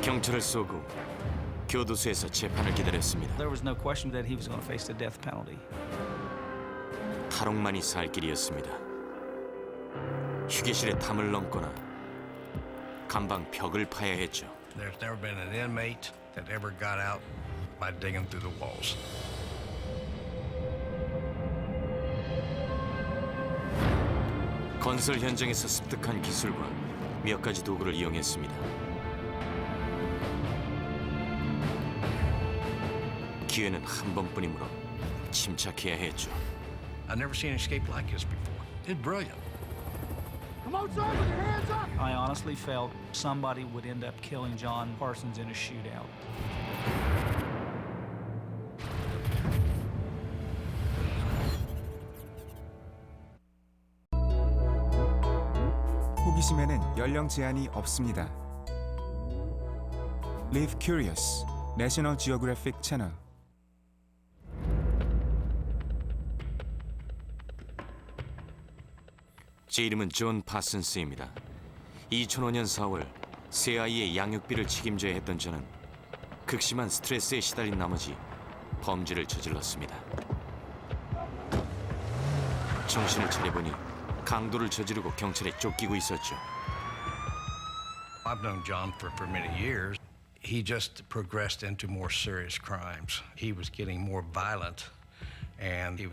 경찰을 쏘고 교도소에서 재판을 기다렸습니다. There was no question that he was going to face the death penalty. 탈옥만이 살 길이었습니다. 휴게실에 담을 넘거나 감방 벽을 파야 했죠. There's never been an inmate that ever got out by digging through the walls. 건설 현장에서 습득한 기술과 몇 가지 도구를 이용했습니다. 기회는 한 번뿐이므로 침착해야 했죠. I've never seen an escape like this before. It's brilliant. Come outside with your hands up! I honestly felt somebody would end up killing John Parsons in a shootout. 호기심에는 연령 제한이 없습니다. Live Curious, 내셔널 지오그래픽 채널. 제 이름은 존 파슨스입니다. 2005년 4월 새 아이의 양육비를 책임져야 했던 저는 극심한 스트레스에 시달린 나머지 범죄를 저질렀습니다. 정신을 차려보니 강도를 저지르고 경찰에 쫓기고 있었죠. I've known John for many years. He just progressed into more serious crimes. He was getting more violent, and he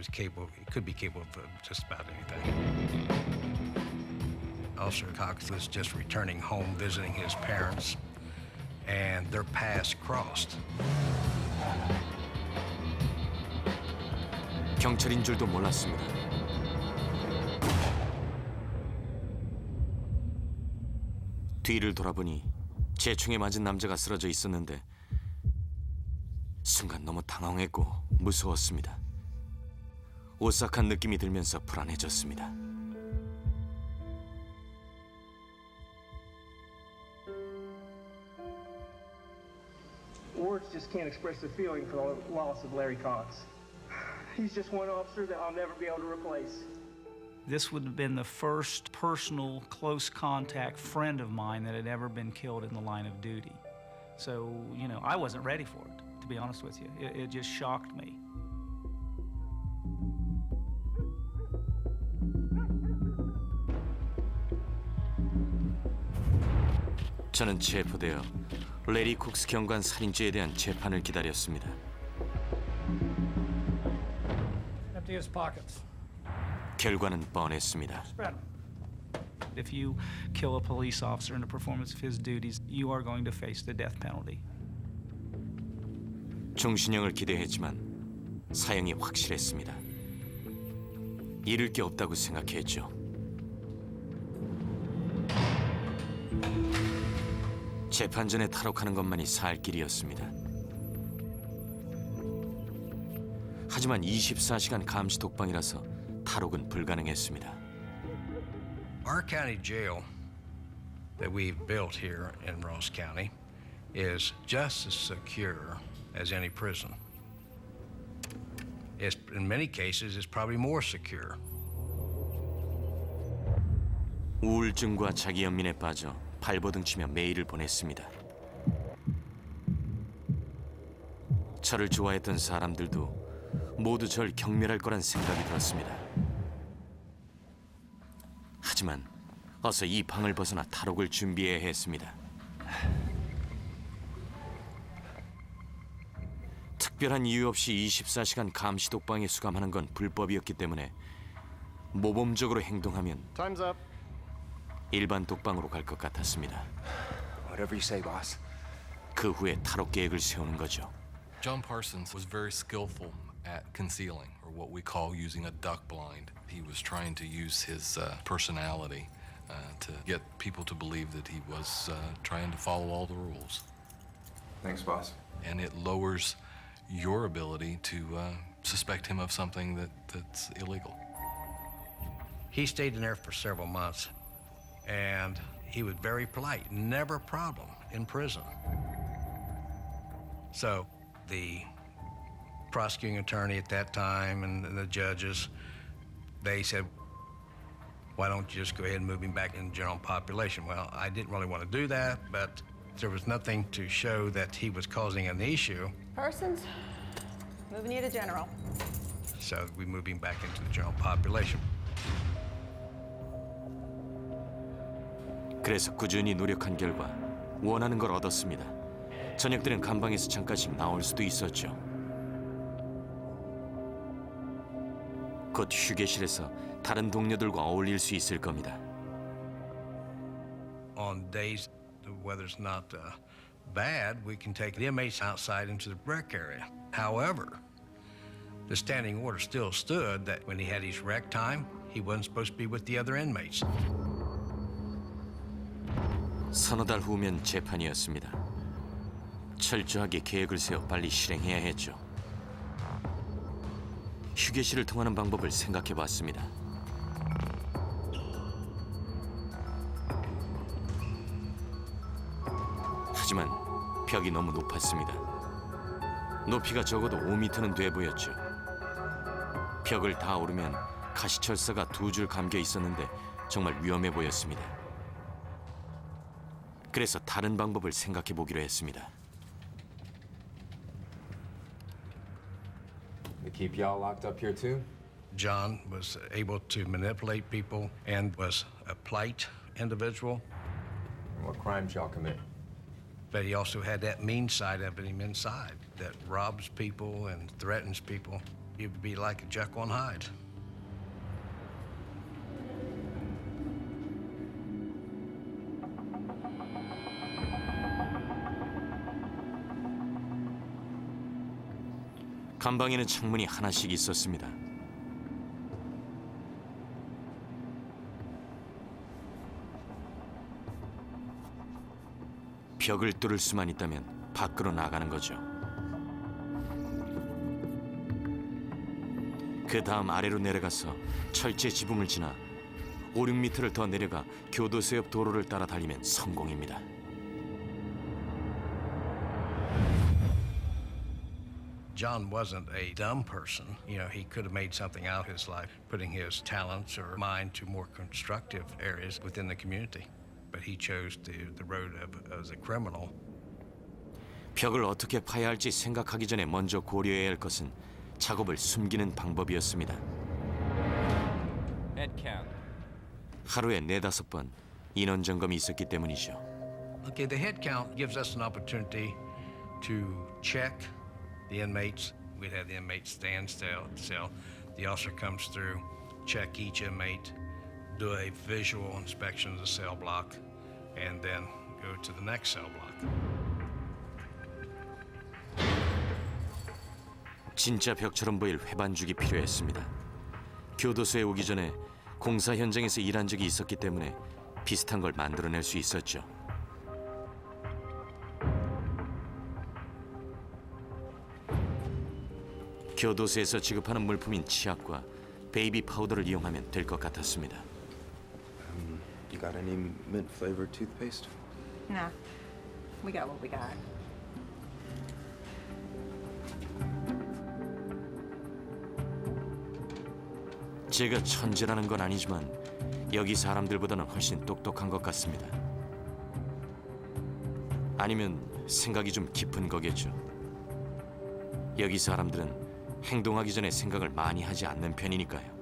could be capable of just about anything. Officer Cox was just returning home, visiting his parents, and their paths crossed. 경찰인 줄도 몰랐습니다. 뒤를 돌아보니 제 총에 맞은 남자가 쓰러져 있었는데 순간 너무 당황했고 무서웠습니다. 오싹한 느낌이 들면서 불안해졌습니다. Words just can't express the feeling for the loss of Larry Cox. He's just one officer that I'll never be able to replace. This would have been the first personal, close contact friend of mine that had ever been killed in the line of duty. So, I wasn't ready for it, to be honest with you. It just shocked me. 저는 체포되어 레리 쿡스 경관 살인죄에 대한 재판을 기다렸습니다. Empty his pockets. 결과는 뻔했습니다. Spread him. If you kill a police officer in the performance of his duties, you are going to face the death penalty. 종신형을 기대했지만 사형이 확실했습니다. 잃을 게 없다고 생각했죠. 재판 전에 탈옥하는 것만이 살 길이었습니다. 하지만 24시간 감시 독방이라서 탈옥은 불가능했습니다. Our county jail that we've built here in Ross County is just as secure as any prison. In many cases, it's probably more secure. 우울증과 자기 연민에 빠져 발버둥치며 매일을 보냈습니다. 저를 좋아했던 사람들도 모두 절 경멸할 거란 생각이 들었습니다. 하지만 어서 이 방을 벗어나 탈옥을 준비해야 했습니다. 특별한 이유 없이 24시간 감시 독방에 수감하는 건 불법이었기 때문에 모범적으로 행동하면 Time's up. 일반 독방으로 갈 것 같았습니다. Whatever you say, boss. 그 후에 탈옥 계획을 세우는 거죠. John Parsons was very skillful at concealing, or what we call using a duck blind. He was trying to use his personality to get people to believe that he was trying to follow all the rules. Thanks, boss. And it lowers your ability to suspect him of something that's illegal. He stayed in there for several months, and he was very polite, never a problem in prison. So the prosecuting attorney at that time and the judges, they said, why don't you just go ahead and move him back in the general population? Well, I didn't really want to do that, but There was nothing to show that he was causing an issue, Persons, moving you to general. so we moved him back into the general population. 그래서 꾸준히 노력한 결과 원하는 걸 얻었습니다. 저녁들은 감방에서 잠깐씩 나올 수도 있었죠. 곧 휴게실에서 다른 동료들과 어울릴 수 있을 겁니다. On days the weather's not bad, we can take the inmates outside into the rec area. However, the standing order still stood that when he had his rec time, he wasn't supposed to be with the other inmates. 서너 달 후면 재판이었습니다. 철저하게 계획을 세워 빨리 실행해야 했죠. 휴게실을 통하는 방법을 생각해 봤습니다. 하지만 벽이 너무 높았습니다. 높이가 적어도 5m는 돼 보였죠. 벽을 다 오르면 가시철사가 2줄 감겨 있었는데 정말 위험해 보였습니다. 그래서 다른 방법을 생각해 보기로 했습니다. They keep y'all locked up here too? John was able to manipulate people and was a polite individual, What crimes y'all commit? but he also had that mean side of him inside that robs people and threatens people. He would be like a Jekyll and Hyde. 감방에는 창문이 하나씩 있었습니다. 벽을 뚫을 수만 있다면 밖으로 나가는 거죠. 그 다음 아래로 내려가서 철제 지붕을 지나 5, 6m를 더 내려가 교도소 옆 도로를 따라 달리면 성공입니다. John wasn't a dumb person. You know, he could have made something out of his life, putting his talents or mind to more constructive areas within the community. But he chose the road of as a criminal. 벽을 어떻게 파야 할지 생각하기 전에 먼저 고려해야 할 것은 작업을 숨기는 방법이었습니다. 하루에 4-5번 인원 점검이 있었기 때문이죠. Okay, the head count gives us an opportunity to check the inmates. We'd have the inmates stand still. The officer comes through, check each inmate, do a visual inspection of the cell block, and then go to the next cell block. 진짜 벽처럼 보일 회반죽이 필요했습니다. 교도소에 오기 전에 공사 현장에서 일한 적이 있었기 때문에 비슷한 걸 만들어낼 수 있었죠. 교도소에서 지급하는 물품인 치약과 베이비 파우더를 이용하면 될 것 같았습니다. You got any mint flavored toothpaste? No, we got what we got. 제가 천재라는 건 아니지만 여기 사람들보다는 훨씬 똑똑한 것 같습니다. 아니면 생각이 좀 깊은 거겠죠. 여기 사람들은 행동하기 전에 생각을 많이 하지 않는 편이니까요.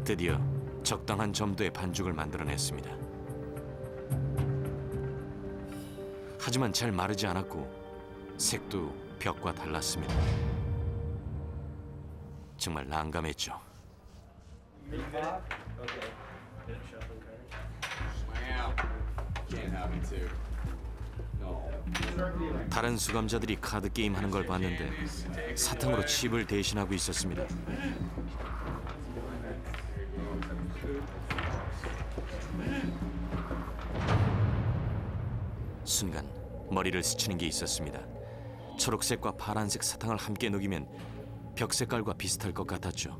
드디어 적당한 점도의 반죽을 만들어냈습니다. 하지만 잘 마르지 않았고 색도 벽과 달랐습니다. 정말 난감했죠. 다른 수감자들이 카드 게임 하는 걸 봤는데 사탕으로 칩을 대신하고 있었습니다. 순간 머리를 스치는 게 있었습니다. 초록색과 파란색 사탕을 함께 녹이면 벽 색깔과 비슷할 것 같았죠.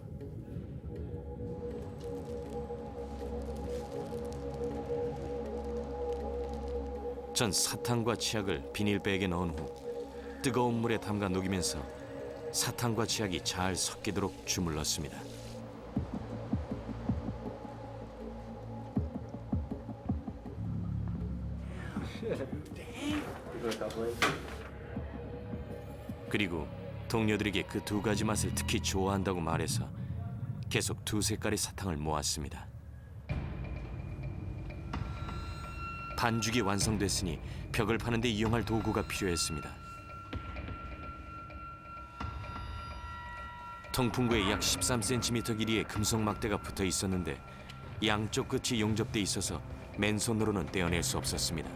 전 사탕과 치약을 비닐백에 넣은 후 뜨거운 물에 담가 녹이면서 사탕과 치약이 잘 섞이도록 주물렀습니다. 그리고 동료들에게 그 두 가지 맛을 특히 좋아한다고 말해서 계속 두 색깔의 사탕을 모았습니다. 반죽이 완성됐으니 벽을 파는 데 이용할 도구가 필요했습니다. 통풍구에 약 13cm 길이의 금속 막대가 붙어 있었는데 양쪽 끝이 용접돼 있어서 맨손으로는 떼어낼 수 없었습니다.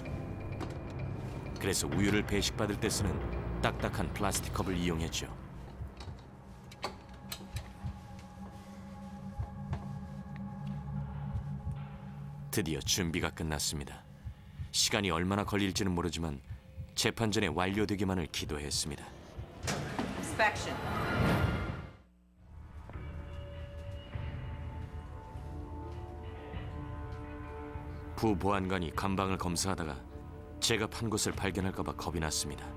그래서 우유를 배식받을 때 쓰는 딱딱한 플라스틱 컵을 이용했죠. 드디어 준비가 끝났습니다. 시간이 얼마나 걸릴지는 모르지만 재판 전에 완료되기만을 기도했습니다. Inspection. 부보안관이 감방을 검사하다가 제가 판 곳을 발견할까 봐 겁이 났습니다.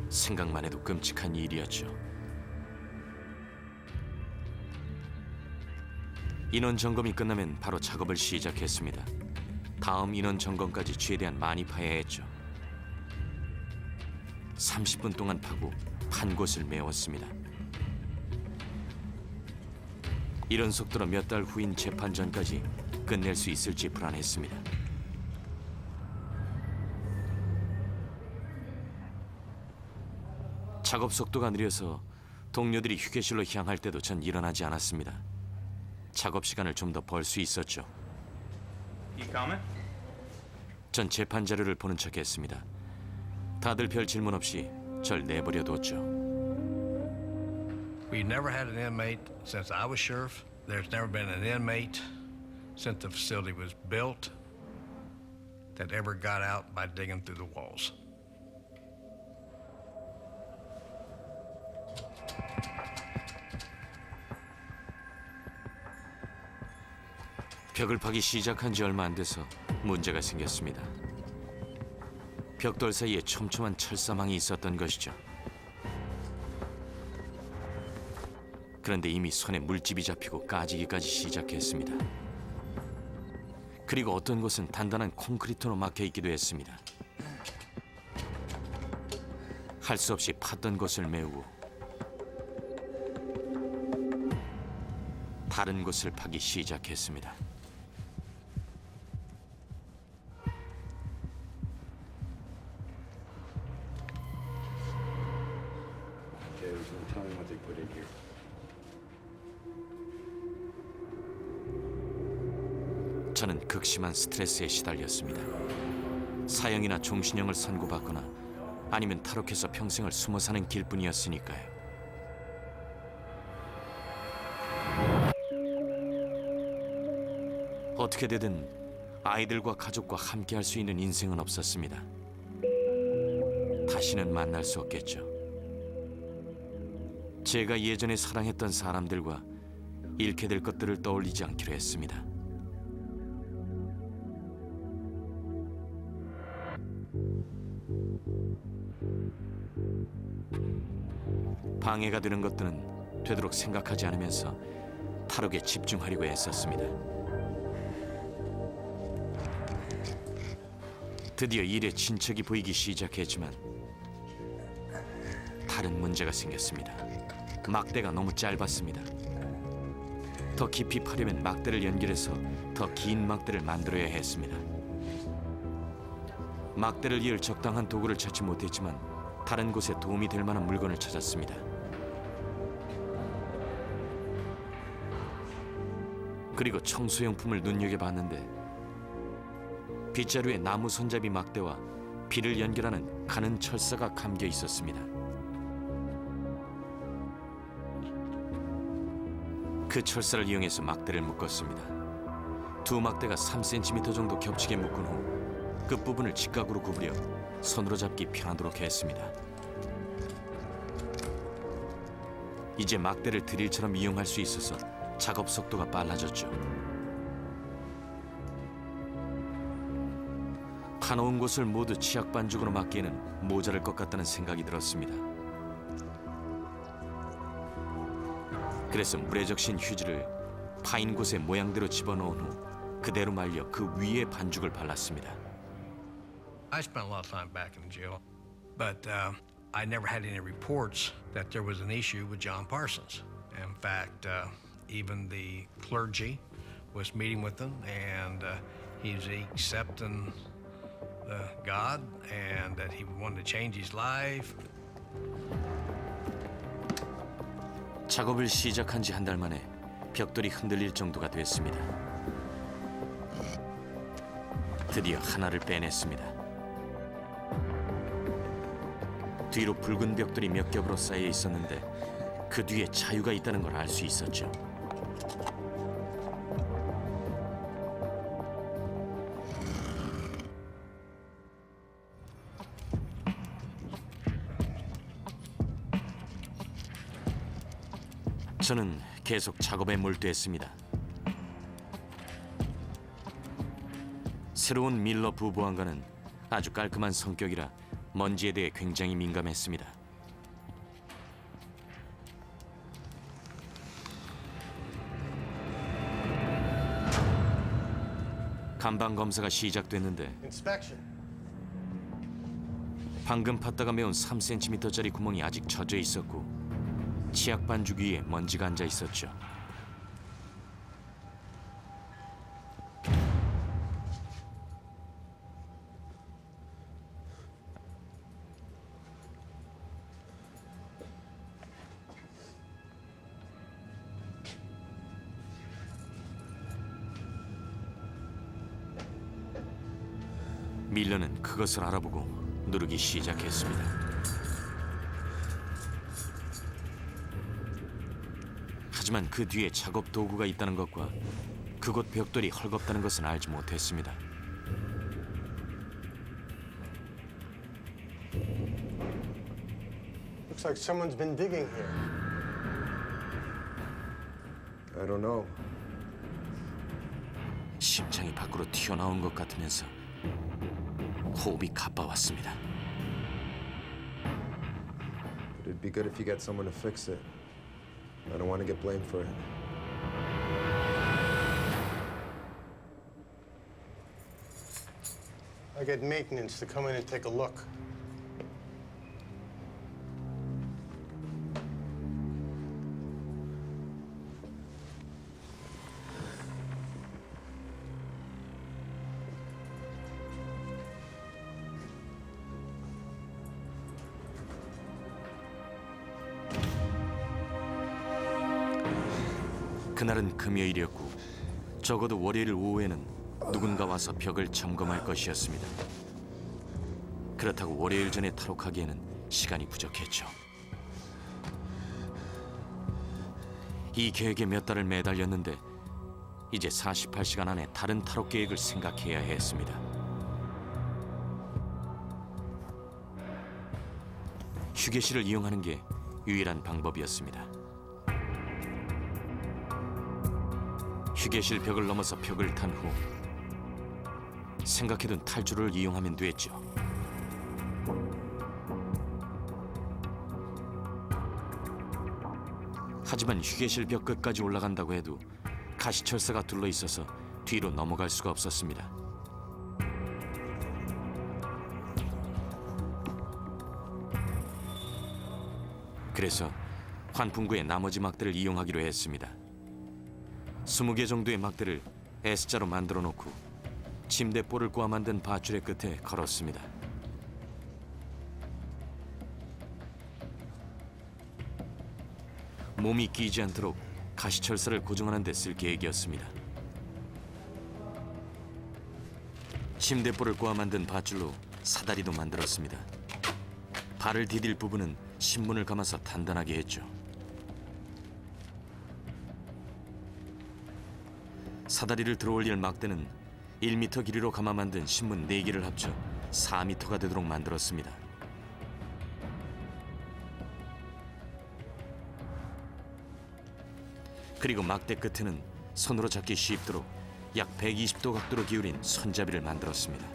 생각만 해도 끔찍한 일이었죠. 인원 점검이 끝나면 바로 작업을 시작했습니다. 다음 인원 점검까지 최대한 많이 파야 했죠. 30분 동안 파고 판 곳을 메웠습니다. 이런 속도로 몇 달 후인 재판 전까지 끝낼 수 있을지 불안했습니다. 작업 속도가 느려서 동료들이 휴게실로 향할 때도 전 일어나지 않았습니다. 작업 시간을 좀 더 벌 수 있었죠. 전 재판 자료를 보는 척했습니다. 다들 별 질문 없이 절 내버려 뒀죠. We never had an inmate since I was sheriff. There's never been an inmate since the facility was built that ever got out by digging through the walls. 벽을 파기 시작한 지 얼마 안 돼서 문제가 생겼습니다. 벽돌 사이에 촘촘한 철사망이 있었던 것이죠. 그런데 이미 손에 물집이 잡히고 까지기까지 시작했습니다. 그리고 어떤 곳은 단단한 콘크리트로 막혀 있기도 했습니다. 할 수 없이 팠던 곳을 메우고 다른 곳을 파기 시작했습니다. Okay, so tell me what they put in here. 저는 극심한 스트레스에 시달렸습니다. 사형이나 종신형을 선고받거나 아니면 탈옥해서 평생을 숨어 사는 길뿐이었으니까요. 어떻게 되든 아이들과 가족과 함께 할 수 있는 인생은 없었습니다. 다시는 만날 수 없겠죠. 제가 예전에 사랑했던 사람들과 잃게 될 것들을 떠올리지 않기로 했습니다. 방해가 되는 것들은 되도록 생각하지 않으면서 탈옥에 집중하려고 애썼습니다. 드디어 일에 진척이 보이기 시작했지만 다른 문제가 생겼습니다. 막대가 너무 짧았습니다. 더 깊이 파려면 막대를 연결해서 더 긴 막대를 만들어야 했습니다. 막대를 이을 적당한 도구를 찾지 못했지만 다른 곳에 도움이 될 만한 물건을 찾았습니다. 그리고 청소용품을 눈여겨봤는데 빗자루에 나무 손잡이 막대와 비를 연결하는 가는 철사가 감겨 있었습니다. 그 철사를 이용해서 막대를 묶었습니다. 두 막대가 3cm 정도 겹치게 묶은 후 끝부분을 직각으로 구부려 손으로 잡기 편하도록 했습니다. 이제 막대를 드릴처럼 이용할 수 있어서 작업 속도가 빨라졌죠. 파놓은 곳을 모두 치약 반죽으로 막기에는 모자랄 것 같다는 생각이 들었습니다. 그래서 물에 적신 휴지를 파인 곳에 모양대로 집어넣은 후 그대로 말려 그 위에 반죽을 발랐습니다. I spent a lot of time back in jail, but I never had any reports that there was an issue with John Parsons. In fact, even the clergy was meeting with him, and he's accepting God and that he wanted to change his life. 작업을 시작한 지 한 달 만에 벽돌이 흔들릴 정도가 됐습니다. 드디어 하나를 빼냈습니다. 뒤로 붉은 벽돌이 몇 겹으로 쌓여 있었는데 그 뒤에 자유가 있다는 걸 알 수 있었죠. 저는 계속 작업에 몰두했습니다. 새로운 밀러 부보안관은 아주 깔끔한 성격이라 먼지에 대해 굉장히 민감했습니다. 간방 검사가 시작됐는데 Inspection. 방금 팠다가 메운 3cm짜리 구멍이 아직 젖어 있었고 치약 반죽 위에 먼지가 앉아 있었죠. 밀러는 그것을 알아보고 누르기 시작했습니다. 하지만 그 뒤에 작업 도구가 있다는 것과 그곳 벽돌이 헐겁다는 것은 알지 못했습니다. Looks like someone's been digging here. I don't know. 심장이 밖으로 튀어나온 것 같으면서 호흡이 가빠왔습니다. But it'd be good if you get someone to fix it. I don't want to get blamed for it. I get maintenance to come in and take a look. 그날은 금요일이었고 적어도 월요일 오후에는 누군가 와서 벽을 점검할 것이었습니다. 그렇다고 월요일 전에 탈옥하기에는 시간이 부족했죠. 이 계획에 몇 달을 매달렸는데 이제 48시간 안에 다른 탈옥 계획을 생각해야 했습니다. 휴게실을 이용하는 게 유일한 방법이었습니다. 휴게실 벽을 넘어서 벽을 탄 후 생각해둔 탈주를 이용하면 됐죠. 하지만 휴게실 벽 끝까지 올라간다고 해도 가시철사가 둘러 있어서 뒤로 넘어갈 수가 없었습니다. 그래서 환풍구의 나머지 막대를 이용하기로 했습니다. 20개 정도의 막대를 S자로 만들어 놓고 침대볼을 꼬아 만든 밧줄의 끝에 걸었습니다. 몸이 끼지 않도록 가시철사를 고정하는 데 쓸 계획이었습니다. 침대볼을 꼬아 만든 밧줄로 사다리도 만들었습니다. 발을 디딜 부분은 신문을 감아서 단단하게 했죠. 사다리를 들어올릴 막대는 1m 길이로 감아 만든 신문 4개를 합쳐 4m가 되도록 만들었습니다. 그리고 막대 끝에는 손으로 잡기 쉽도록 약 120도 각도로 기울인 손잡이를 만들었습니다.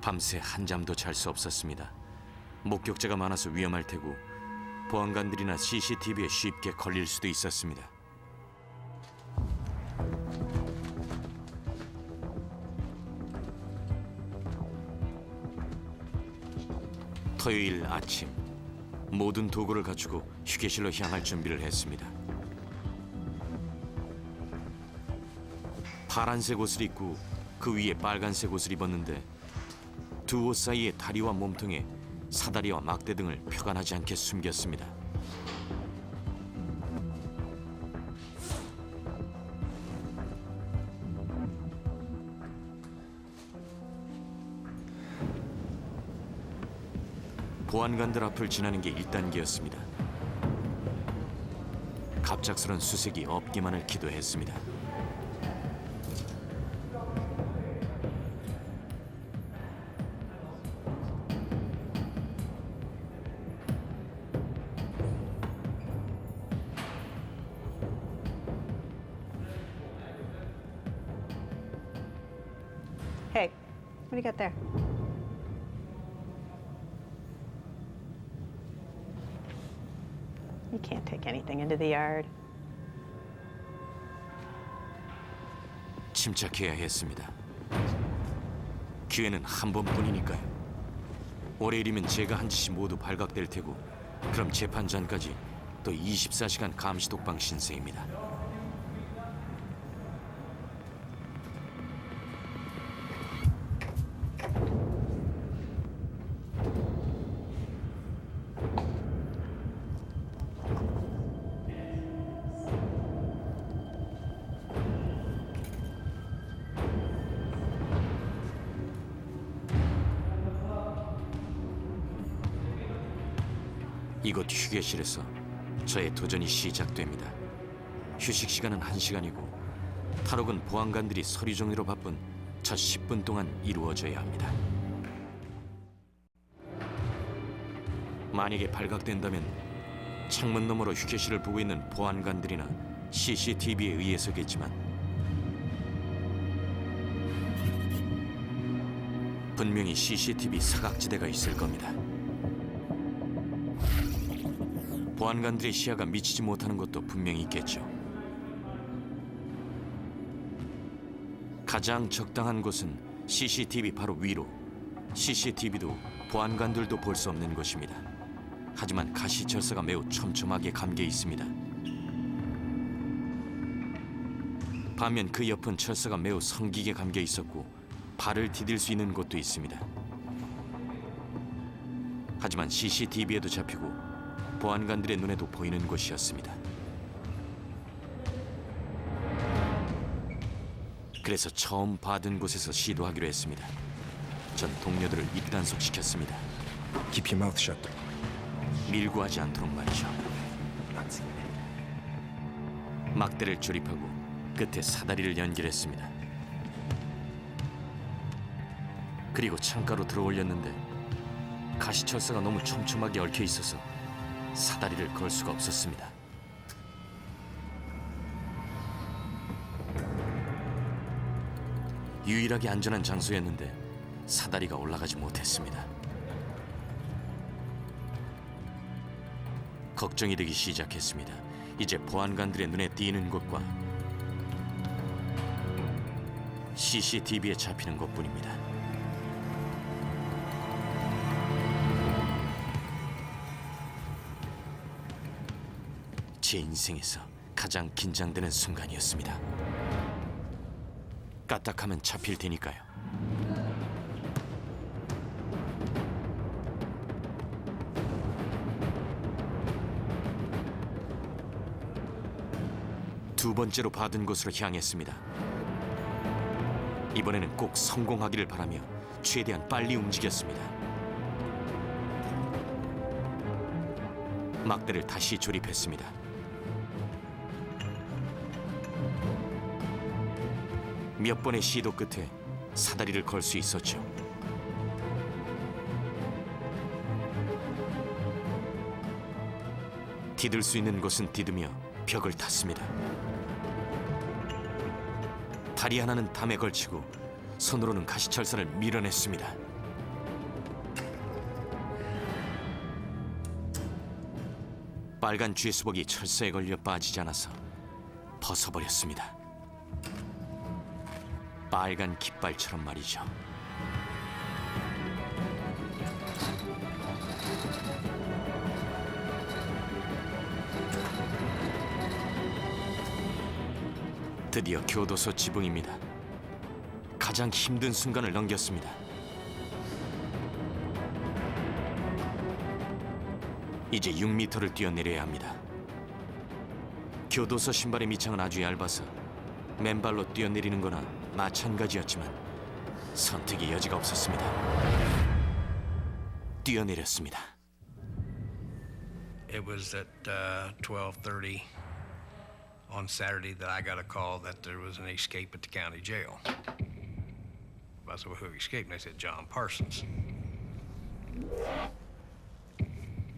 밤새 한잠도 잘 수 없었습니다. 목격자가 많아서 위험할 테고 보안관들이나 CCTV에 쉽게 걸릴 수도 있었습니다. 토요일 아침, 모든 도구를 갖추고 휴게실로 향할 준비를 했습니다. 파란색 옷을 입고 그 위에 빨간색 옷을 입었는데 두 옷 사이에 다리와 몸통에 사다리와 막대 등을 표관하지 않게 숨겼습니다. 보안관들 앞을 지나는 게 1단계였습니다. 갑작스런 수색이 없기만을 기도했습니다. Hey, what do you got there? You can't take anything into the yard. 침착해야 했습니다. 기회는 한 번뿐이니까요. 월요일이면 제가 한 짓이 모두 발각될 테고 그럼 재판 전까지 또 24시간 감시 독방 신세입니다. 이곳 휴게실에서 저의 도전이 시작됩니다. 휴식 시간은 1시간이고 탈옥은 보안관들이 서류 정리로 바쁜 첫 10분 동안 이루어져야 합니다. 만약에 발각된다면 창문 너머로 휴게실을 보고 있는 보안관들이나 CCTV에 의해서겠지만 분명히 CCTV 사각지대가 있을 겁니다. 보안관들의 시야가 미치지 못하는 것도 분명히 있겠죠. 가장 적당한 곳은 CCTV 바로 위로. CCTV도 보안관들도 볼 수 없는 곳입니다. 하지만 가시철사가 매우 촘촘하게 감겨 있습니다. 반면 그 옆은 철사가 매우 성기게 감겨 있었고 발을 디딜 수 있는 곳도 있습니다. 하지만 CCTV에도 잡히고 보안관들의 눈에도 보이는 곳이었습니다. 그래서 처음 받은 곳에서 시도하기로 했습니다. 전 동료들을 입단속시켰습니다. Keep your mouth shut. 밀고 하지 않도록 말이죠. 막대를 조립하고 끝에 사다리를 연결했습니다. 그리고 창가로 들어올렸는데 가시철사가 너무 촘촘하게 얽혀 있어서 사다리를 걸 수가 없었습니다. 유일하게 안전한 장소였는데 사다리가 올라가지 못했습니다. 걱정이 되기 시작했습니다. 이제 보안관들의 눈에 띄는 곳과 CCTV에 잡히는 것뿐입니다. 제 인생에서 가장 긴장되는 순간이었습니다. 까딱하면 잡힐 테니까요. 두 번째로 받은 곳으로 향했습니다. 이번에는 꼭 성공하기를 바라며 최대한 빨리 움직였습니다. 막대를 다시 조립했습니다. 몇 번의 시도 끝에 사다리를 걸 수 있었죠. 디딜 수 있는 곳은 디디며 벽을 탔습니다. 다리 하나는 담에 걸치고 손으로는 가시철사를 밀어냈습니다. 빨간 쥐수복이 철사에 걸려 빠지지 않아서 벗어버렸습니다. 빨간 깃발처럼 말이죠. 드디어 교도소 지붕입니다. 가장 힘든 순간을 넘겼습니다. 이제 6m를 뛰어내려야 합니다. 교도소 신발의 밑창은 아주 얇아서 맨발로 뛰어내리는 거나 마찬가지였지만 선택의 여지가 없었습니다. 뛰어내렸습니다. It was at 12:30 on Saturday that I got a call that there was an escape at the county jail. I said, well, who escaped? And they said, John Parsons.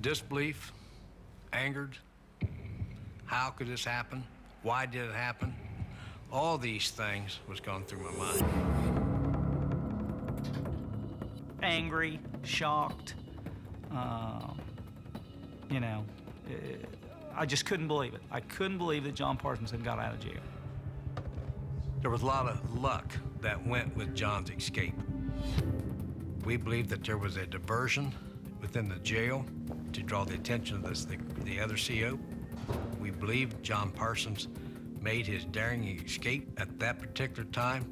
Disbelief, angered. How could this happen? Why did it happen? All these things was going through my mind. Angry, shocked, you know, I just couldn't believe it. I couldn't believe that John Parsons had got out of jail. There was a lot of luck that went with John's escape. We believe that there was a diversion within the jail to draw the attention of the other CO. We believe John Parsons made his daring escape at that particular time.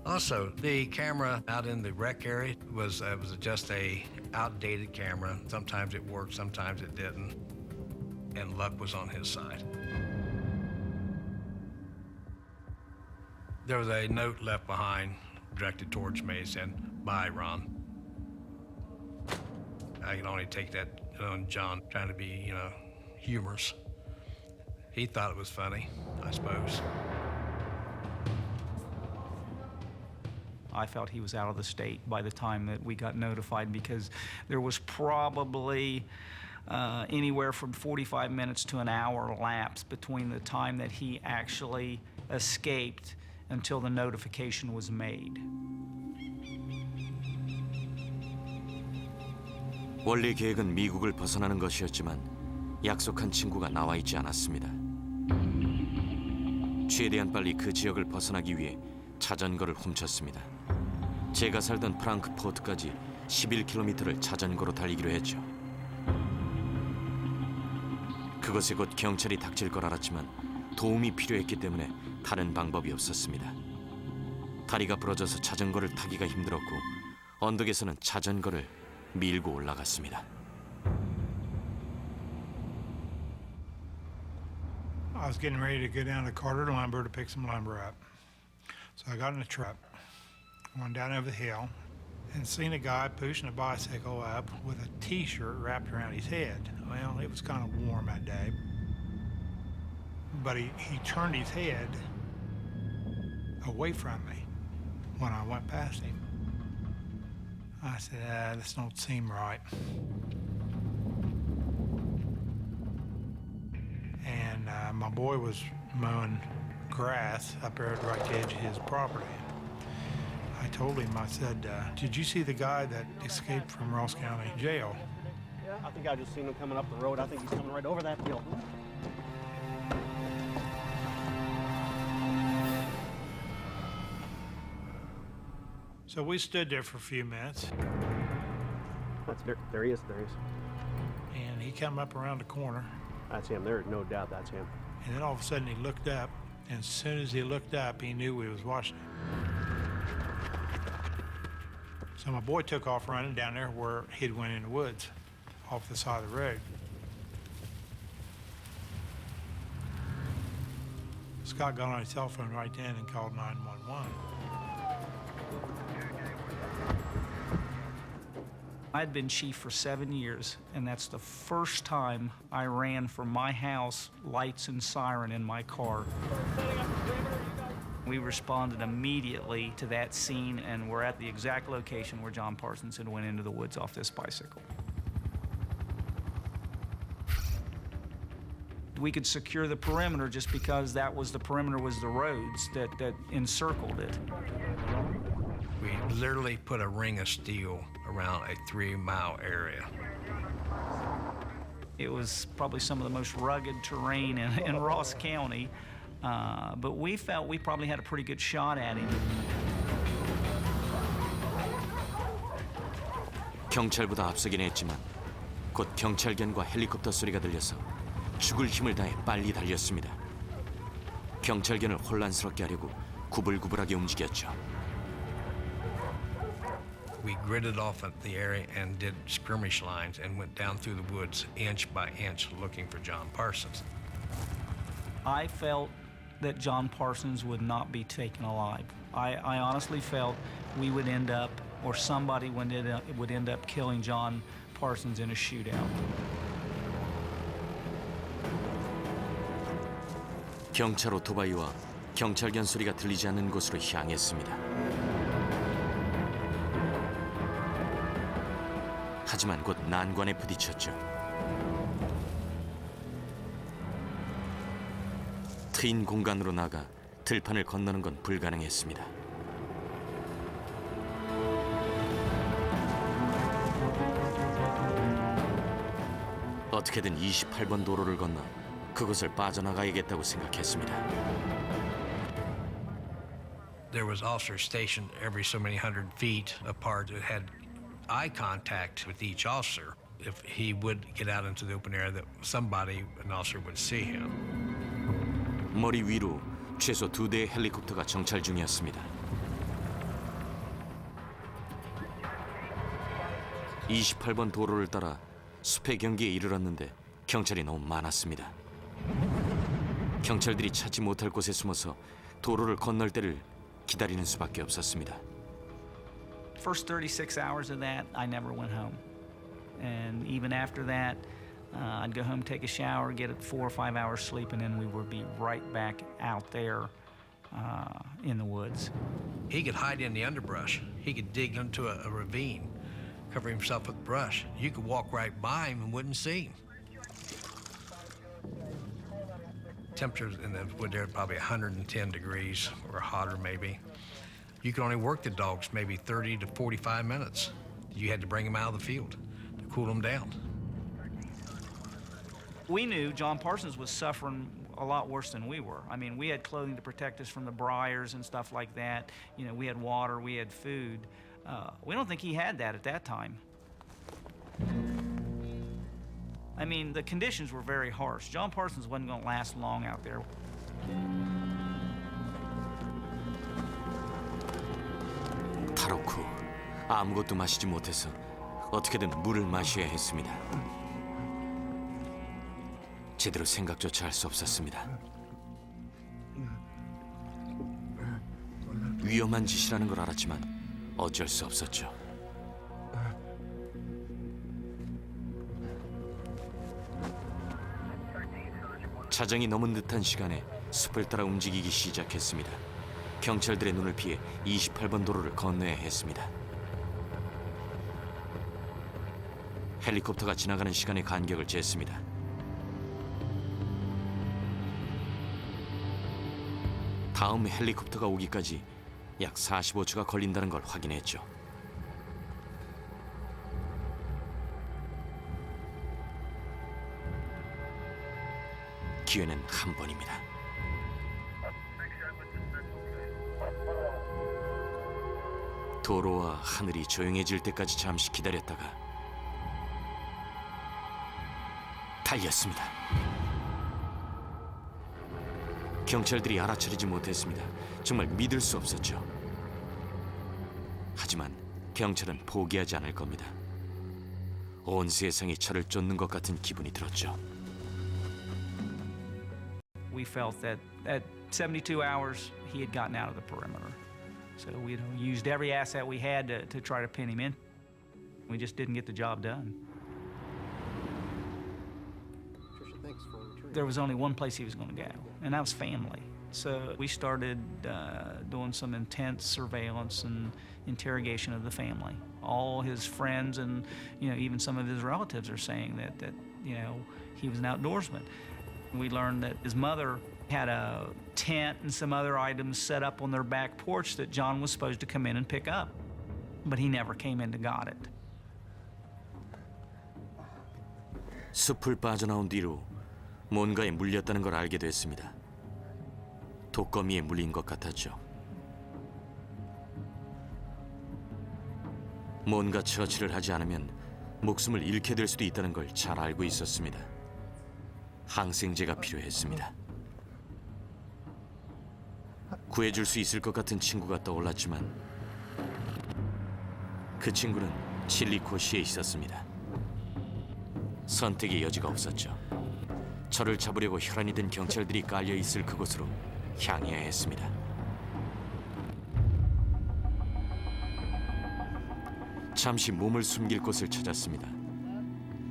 Also, the camera out in the rec area was just a outdated camera. Sometimes it worked, sometimes it didn't, and luck was on his side. There was a note left behind directed towards me. It said, "Bye, Ron." I can only take that on John trying to be, humorous. He thought it was funny, I suppose. I felt he was out of the state by the time that we got notified because there was probably anywhere from 45 minutes to an hour lapse between the time that he actually escaped until the notification was made. 원래 계획은 미국을 벗어나는 것이었지만 약속한 친구가 나와 있지 않았습니다. 최대한 빨리 그 지역을 벗어나기 위해 자전거를 훔쳤습니다. 제가 살던 프랑크포르트까지 11km를 자전거로 달리기로 했죠. 그곳에 곧 경찰이 닥칠 걸 알았지만 도움이 필요했기 때문에 다른 방법이 없었습니다. 다리가 부러져서 자전거를 타기가 힘들었고 언덕에서는 자전거를 밀고 올라갔습니다. I was getting ready to go down to Carter Lumber to pick some lumber up. So I got in a truck, went down over the hill, and seen a guy pushing a bicycle up with a T-shirt wrapped around his head. Well, it was kind of warm that day. But he turned his head away from me when I went past him. I said, this don't seem right. And my boy was mowing grass up there at right edge of his property. I told him, I said, did you see the guy that escaped from Ross County Jail? Yeah, I think I just seen him coming up the road. I think he's coming right over that hill. So we stood there for a few minutes, There he is. and he come up around the corner, That's him. There's no doubt that's him. and then all of a sudden he looked up, and as soon as he looked up, he knew we was watching him. So my boy took off running down there where he'd went in the woods, off the side of the road. Scott got on his cell phone right then and called 911. I'd been chief for 7 years, and that's the first time I ran from my house, lights and siren in my car. We responded immediately to that scene, and we're at the exact location where John Parsons had went into the woods off this bicycle. We could secure the perimeter just because that was the perimeter was the roads that encircled it. We literally put a ring of steel around a 3-mile area. It was probably some of the most rugged terrain in Ross County, but we felt we probably had a pretty good shot at him. 경찰보다 앞서긴 했지만 곧 경찰견과 헬리콥터 소리가 들려서 죽을 힘을 다해 빨리 달렸습니다. 경찰견을 혼란스럽게 하려고 구불구불하게 움직였죠. We gridded off at the area and did skirmish lines and went down through the woods inch by inch looking for John Parsons. I felt that John Parsons would not be taken alive. I honestly felt we would end up, or somebody would end up killing John Parsons in a shootout. 경찰 오토바이와 경찰견 소리가 들리지 않는 곳으로 향했습니다. 하지만 곧 난관에 부딪혔죠. 트인 공간으로 나가 들판을 건너는 건 불가능했습니다. 어떻게든 28번 도로를 건너 그곳을 빠져나가야겠다고 생각했습니다. There was officers stationed every so many hundred feet apart who had eye contact with each officer. If he would get out into the open area, that somebody, an officer, would see him. 머리 위로 최소 2대의 헬리콥터가 정찰 중이었습니다. 28번 도로를 따라 숲의 경계에 이르렀는데 경찰이 너무 많았습니다. 경찰들이 찾지 못할 곳에 숨어서 도로를 건널 때를 기다리는 수밖에 없었습니다. First 36 hours of that, I never went home. And even after that, I'd go home, take a shower, get 4 or 5 hours sleep, and then we would be right back out there in the woods. He could hide in the underbrush. He could dig into a ravine, cover himself with brush. You could walk right by him and wouldn't see him. Temperatures in the wood there probably 110 degrees or hotter maybe. You could only work the dogs maybe 30 to 45 minutes. You had to bring them out of the field to cool them down. We knew John Parsons was suffering a lot worse than we were. I mean, we had clothing to protect us from the briars and stuff like that. You know, we had water, we had food. We don't think he had that at that time. I mean, the conditions were very harsh. John Parsons wasn't going to last long out there. 탈옥 후 아무것도 마시지 못해서 어떻게든 물을 마셔야 했습니다. 제대로 생각조차 할 수 없었습니다. 위험한 짓이라는 걸 알았지만 어쩔 수 없었죠. 자정이 넘은 듯한 시간에 숲을 따라 움직이기 시작했습니다. 경찰들의 눈을 피해 28번 도로를 건너야 했습니다. 헬리콥터가 지나가는 시간의 간격을 쟀습니다. 다음 헬리콥터가 오기까지 약 45초가 걸린다는 걸 확인했죠. 기회는 한 번입니다. 도로와 하늘이 조용해질 때까지 잠시 기다렸다가 달렸습니다. 경찰들이 알아차리지 못했습니다. 정말 믿을 수 없었죠. 하지만 경찰은 포기하지 않을 겁니다. 온 세상이 저를 쫓는 것 같은 기분이 들었죠. We felt that at 72 hours, he had gotten out of the perimeter. So we used every asset we had to try to pin him in. We just didn't get the job done. There was only one place he was going to go, and that was family. So we started doing some intense surveillance and interrogation of the family. All his friends and even some of his relatives are saying that he was an outdoorsman. We learned that his mother had a tent and some other items set up on their back porch that John was supposed to come in and pick up, but he never came in and got it. 숲을 빠져나온 뒤로 뭔가에 물렸다는 걸 알게 됐습니다. 독거미에 물린 것 같았죠. 뭔가 처치를 하지 않으면 목숨을 잃게 될 수도 있다는 걸 잘 알고 있었습니다. 항생제가 필요했습니다. 구해줄 수 있을 것 같은 친구가 떠올랐지만 그 친구는 칠리코시에 있었습니다. 선택의 여지가 없었죠. 저를 잡으려고 혈안이 든 경찰들이 깔려 있을 그곳으로 향해야 했습니다. 잠시 몸을 숨길 곳을 찾았습니다.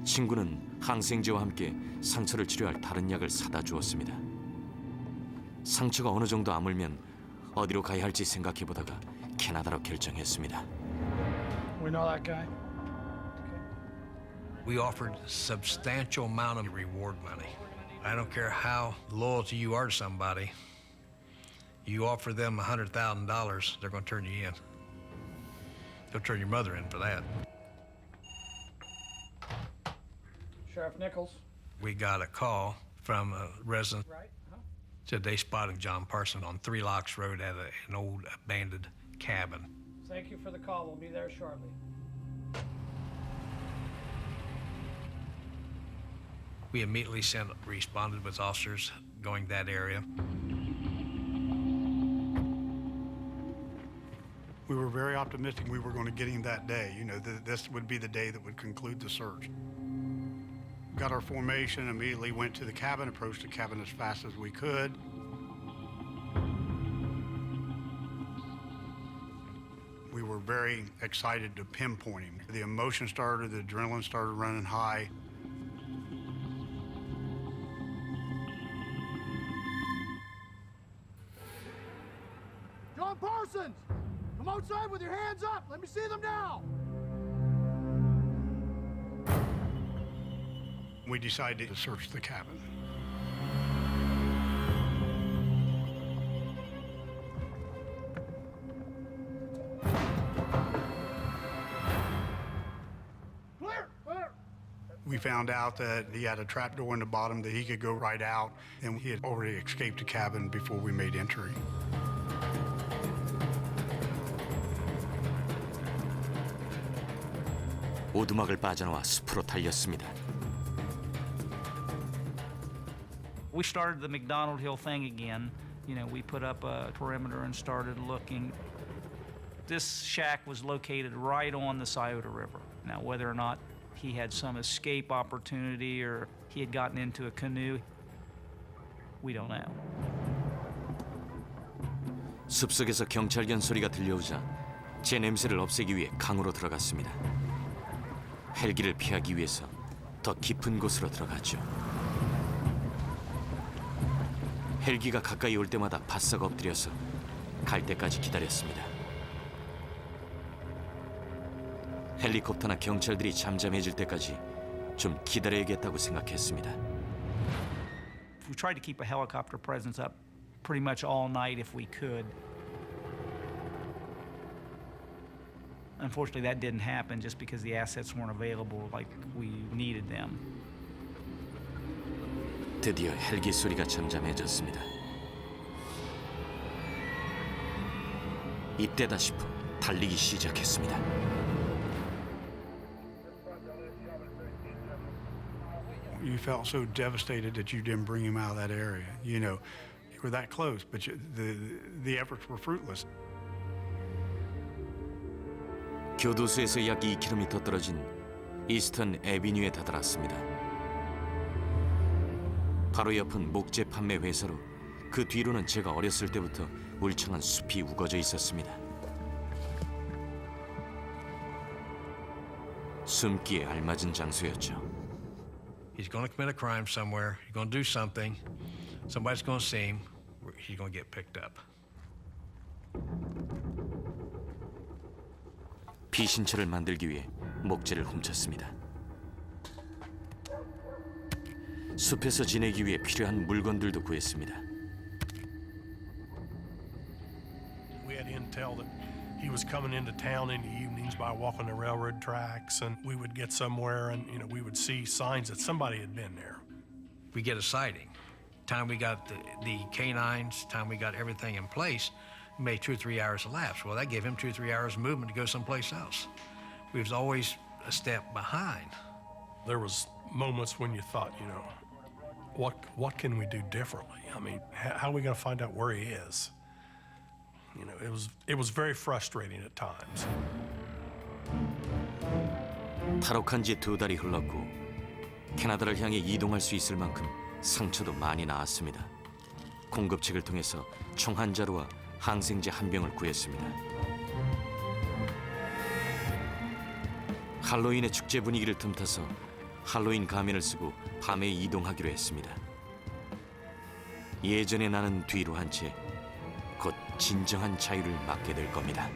친구는 항생제와 함께 상처를 치료할 다른 약을 사다 주었습니다. 상처가 어느 정도 아물면 어디로 가야 할지 생각해보다가 캐나다로 결정했습니다. We know that guy. We offered a substantial amount of reward money. I don't care how loyal to you are to somebody. You offer them $100,000, they're going to turn you in. They'll turn your mother in for that. Sheriff Nichols. We got a call from a resident. Right. Said they spotted John Parsons on Three Locks Road at an old abandoned cabin. Thank you for the call. We'll be there shortly. We immediately responded with officers going that area. We were very optimistic we were going to get him that day. You know, this would be the day that would conclude the search. Got our formation, immediately went to the cabin, approached the cabin as fast as we could. We were very excited to pinpoint him. The emotion started, the adrenaline started running high. John Parsons! Come outside with your hands up! Let me see them now! We decided to search the cabin. Clear! Clear! We found out that he had a trap door in the bottom that he could go right out, and he had already escaped the cabin before we made entry. 오두막을 빠져나와 숲으로 달렸습니다. We started the McDonald Hill thing again. You know, we put up a perimeter and started looking. This shack was located right on the Scioto River. Now, whether or not he had some escape opportunity or he had gotten into a canoe, we don't know. 숲속에서 경찰견 소리가 들려오자 제 냄새를 없애기 위해 강으로 들어갔습니다. 헬기를 피하기 위해서 더 깊은 곳으로 들어갔죠. 헬기가 가까이 올 때마다 바싹 엎드려서 갈 때까지 기다렸습니다. 헬리콥터나 경찰들이 잠잠해질 때까지 좀 기다려야겠다고 생각했습니다. We tried to keep a helicopter presence up pretty much all night if we could. Unfortunately, that didn't happen just because the assets weren't available like we needed them. 드디어 헬기 소리가 잠잠해졌습니다. 이때다 싶어 달리기 시작했습니다. You felt so devastated that you didn't bring him out of that area. You know, you were that close, but the efforts were fruitless. 교도소에서 약 2km 떨어진 이스턴 애비뉴에 다다랐습니다. 바로 옆은 목재 판매 회사로 그 뒤로는 제가 어렸을 때부터 울창한 숲이 우거져 있었습니다. 숨기에 알맞은 장소였죠. He's going to commit a crime somewhere. He's going to do something. Somebody's going to see him. He's going to get picked up. 피신처를 만들기 위해 목재를 훔쳤습니다. 숲에서 지내기 위해 필요한 물건들도 구했습니다. We had intel that he was coming into town in the evening. by walking the railroad tracks, and we would get somewhere and, we would see signs that somebody had been there. We get a sighting. Time we got the canines, time we got everything in place, made 2 or 3 hours elapse. Well, that gave him 2 or 3 hours of movement to go someplace else. We was always a step behind. There was moments when you thought, what can we do differently? I mean, how are we going to find out where he is? It was very frustrating at times. 탈옥한 지 2달이 흘렀고 캐나다를 향해 이동할 수 있을 만큼 상처도 많이 나았습니다. 공급책을 통해서 총 한 자루와 항생제 한 병을 구했습니다. 할로윈의 축제 분위기를 틈타서 할로윈 가면을 쓰고 밤에 이동하기로 했습니다. 예전의 나는 뒤로 한 채 곧 진정한 자유를 맞게 될 겁니다.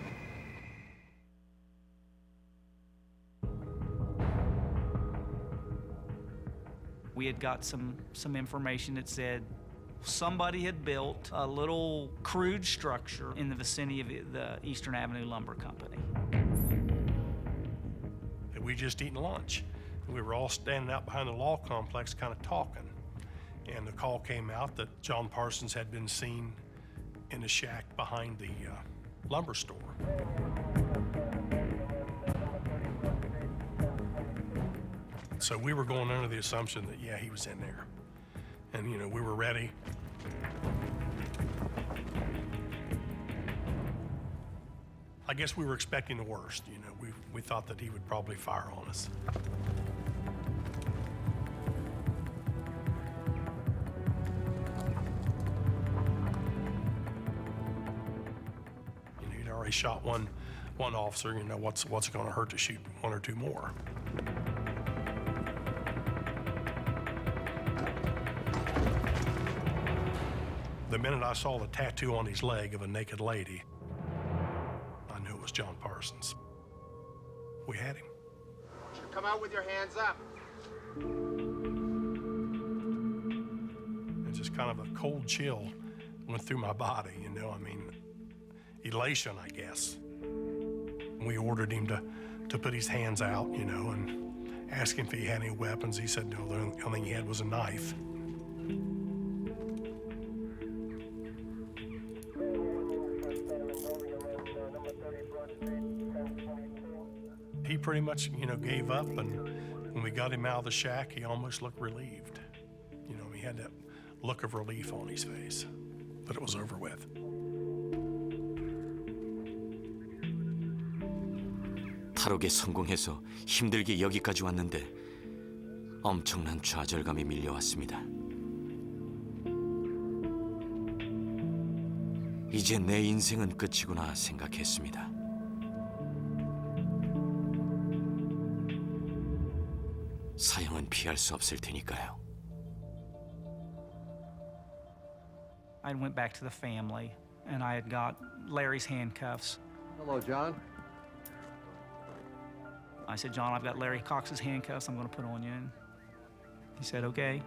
We had got some information that said somebody had built a little crude structure in the vicinity of the Eastern Avenue Lumber Company. We just eaten lunch. We were all standing out behind the law complex kind of talking. And the call came out that John Parsons had been seen in the shack behind the lumber store. So we were going under the assumption that, yeah, he was in there. And, we were ready. I guess we were expecting the worst, We thought that he would probably fire on us. He'd already shot one officer, what's it going to hurt to shoot 1 or 2 more? The minute I saw the tattoo on his leg of a naked lady, I knew it was John Parsons. We had him. Come out with your hands up. And just kind of a cold chill went through my body, elation, I guess. We ordered him to put his hands out, and asked him if he had any weapons. He said no, the only thing he had was a knife. He pretty much, gave up, and when we got him out of the shack, he almost looked relieved. He had that look of relief on his face, but it was over with. 탈옥에 성공해서 힘들게 여기까지 왔는데 엄청난 좌절감이 밀려왔습니다. 이제 내 인생은 끝이구나 생각했습니다. 사형은 피할 수 없을 테니까요. I went back to the family, and I had got Larry's handcuffs. Hello, John. I said, John, I've got Larry Cox's handcuffs I'm going to put on you. And he said, okay.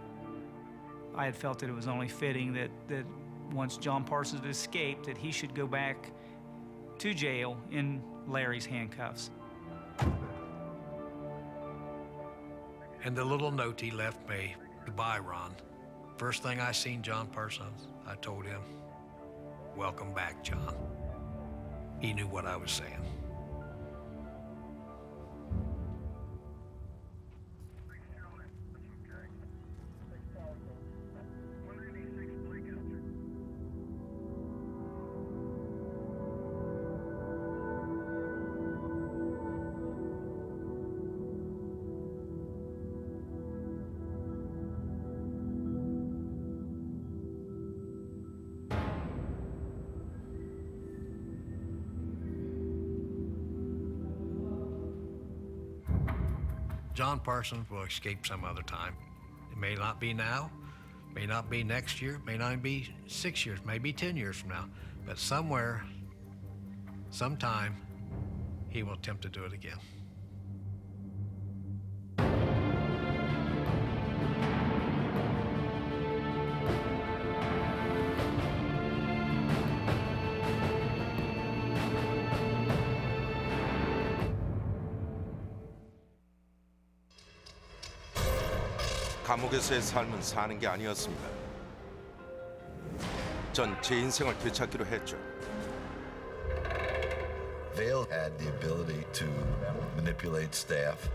I had felt that it was only fitting that once John Parsons had escaped, that he should go back to jail in Larry's handcuffs. And the little note he left me, goodbye, Ron. First thing I seen John Parsons, I told him, welcome back, John. He knew what I was saying. John Parsons will escape some other time. It may not be now, may not be next year, may not be 6 years, maybe 10 years from now, but somewhere, sometime, he will attempt to do it again. 감옥에서의 삶은 사는 게 아니었습니다. 전 제 인생을 되찾기로 했죠. Vale had the ability to manipulate staff.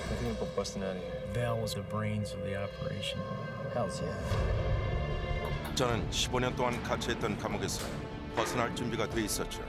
I think we're busting out of here. Val was the brains of the operation. Hell's yeah. 저는 15년 동안 갇혀있던 감옥에서 벗어날 준비가 돼 있었죠.